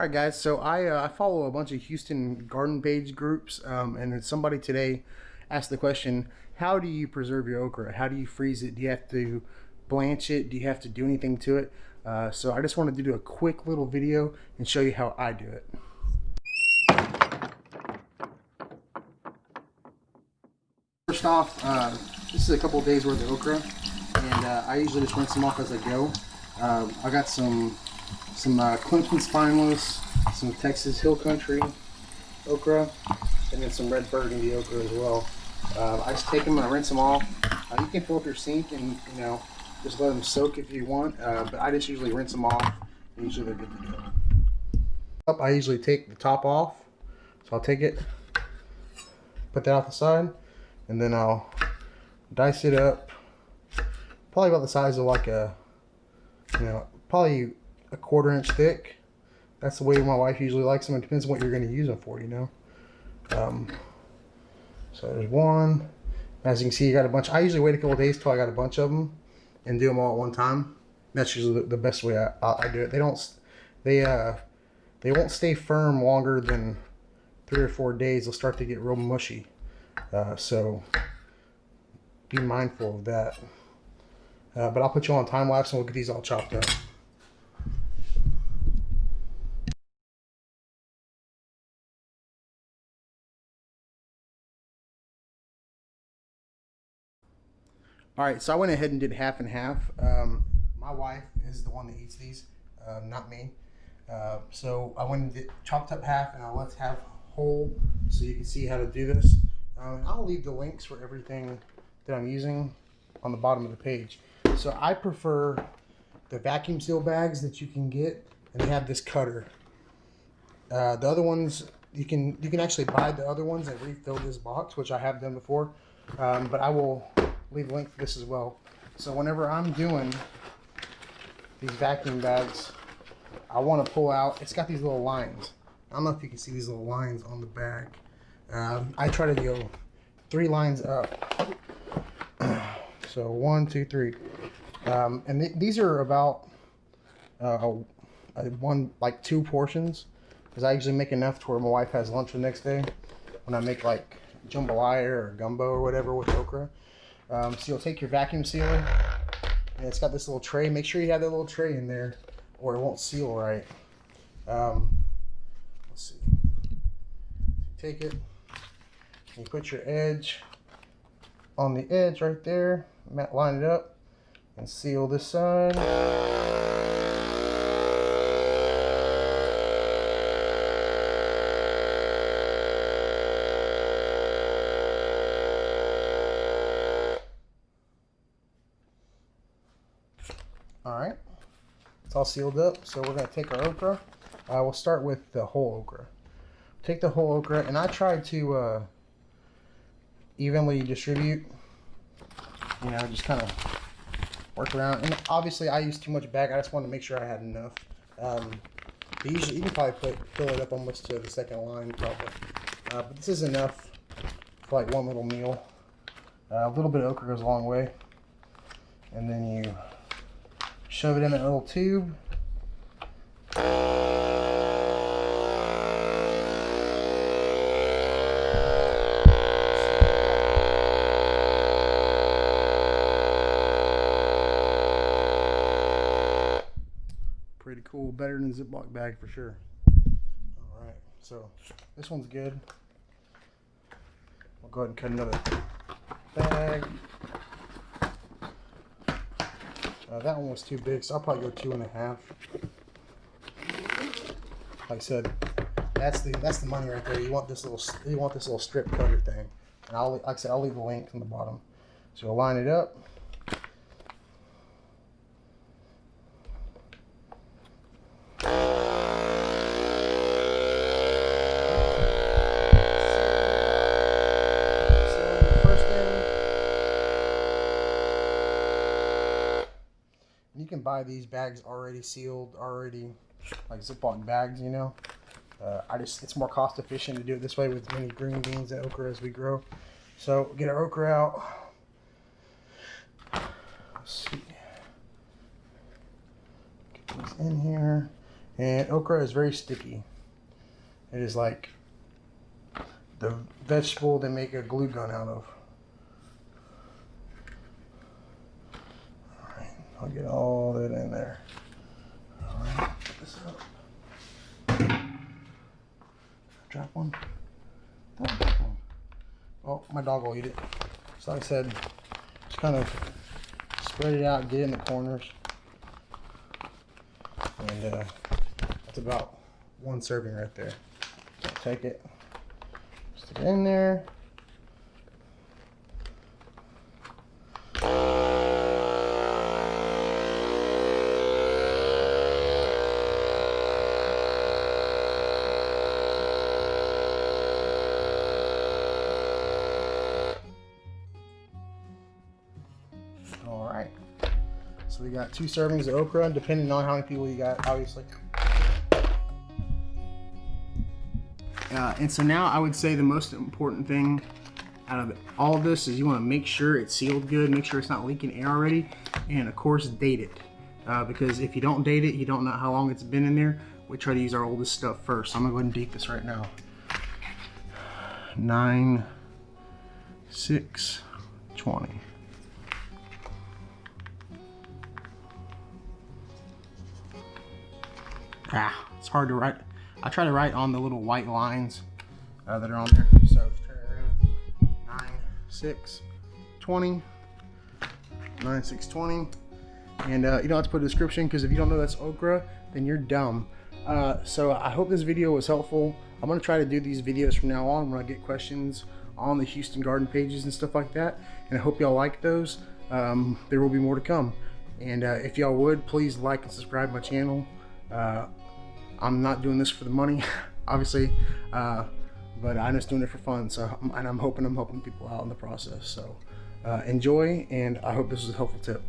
All right, guys. So I follow a bunch of Houston garden page groups, and then somebody today asked the question: how do you preserve your okra? How do you freeze it? Do you have to blanch it? Do you have to do anything to it? So I just wanted to do a quick little video and show you how I do it. First off, this is a couple of days worth of okra, and I usually just rinse them off as I go. I got some Clemson spineless, some Texas Hill Country okra, and then some red burgundy okra as well. I just take them and I rinse them off. You can fill up your sink and just let them soak if you want, but I just usually rinse them off, and usually they're good to go. I usually take the top off, so I'll take it, put that off the side, and then I'll dice it up, probably about the size of like a, probably a 1/4 inch thick. That's the way my wife usually likes them. It depends on what you're going to use them for, So there's one. As you can see, you got a bunch. I usually wait a couple days till I got a bunch of them and do them all at one time. That's usually the best way I do it. They won't stay firm longer than 3 or 4 days. They'll start to get real mushy. So be mindful of that. But I'll put you on time lapse and we'll get these all chopped up. All right, so I went ahead and did half and half. My wife is the one that eats these, not me. So I went and chopped up half, and I left half whole, so you can see how to do this. I'll leave the links for everything that I'm using on the bottom of the page. So I prefer the vacuum seal bags that you can get, and they have this cutter. The other ones, you can actually buy the other ones and refill this box, which I have done before. But I will leave a link for this as well. So whenever I'm doing these vacuum bags, I want to pull out, it's got these little lines. I don't know if you can see these little lines on the bag. I try to go 3 lines up. So 1, 2, 3. And these are about like 2 portions, because I usually make enough to where my wife has lunch the next day when I make like jambalaya or gumbo or whatever with okra. So you'll take your vacuum sealer, and it's got this little tray. Make sure you have that little tray in there, or it won't seal right. Let's see. Take it, and you put your edge on the edge right there. Line it up, and seal this side. Alright, it's all sealed up, so we're going to take our okra. We'll start with the whole okra. Take the whole okra, and I try to evenly distribute, just kind of work around. And obviously I use too much bag. I just wanted to make sure I had enough. Usually you can probably fill it up almost to the second line probably. But this is enough for like one little meal. A little bit of okra goes a long way. And then you shove it in that little tube. Pretty cool, better than a Ziploc bag for sure. Alright, so this one's good. I'll go ahead and cut another bag. That one was too big, so I'll probably go 2.5. Like I said, that's the money right there. You want this little strip cutter thing, and like I said, I'll leave the link on the bottom. So you'll line it up. You can buy these bags already sealed, like Ziploc bags, it's more cost efficient to do it this way with many green beans and okra as we grow. So get our okra out. Let's see. Get these in here. And okra is very sticky. It is like the vegetable they make a glue gun out of. Alright, I'll get all that in there. Alright, put this up. Drop one. Don't drop one. Oh, my dog will eat it. So like I said, just kind of spread it out, get in the corners. And that's about one serving right there. Take it, stick it in there. All right, so we got 2 servings of okra, depending on how many people you got, obviously. And so now I would say the most important thing out of all of this is you want to make sure it's sealed good, make sure it's not leaking air already, and of course date it. Because if you don't date it, you don't know how long it's been in there. We try to use our oldest stuff first. So I'm gonna go ahead and date this right now. 9/6/20. It's hard to write. I try to write on the little white lines that are on there. So turn it around. 9/6/20. 9/6/20. And you don't have to put a description, because if you don't know that's okra, then you're dumb. So I hope this video was helpful. I'm gonna try to do these videos from now on when I get questions on the Houston garden pages and stuff like that. And I hope y'all like those. There will be more to come. And if y'all would, please like and subscribe my channel. I'm not doing this for the money, obviously, but I'm just doing it for fun. So, and I'm helping people out in the process. So enjoy, and I hope this was a helpful tip.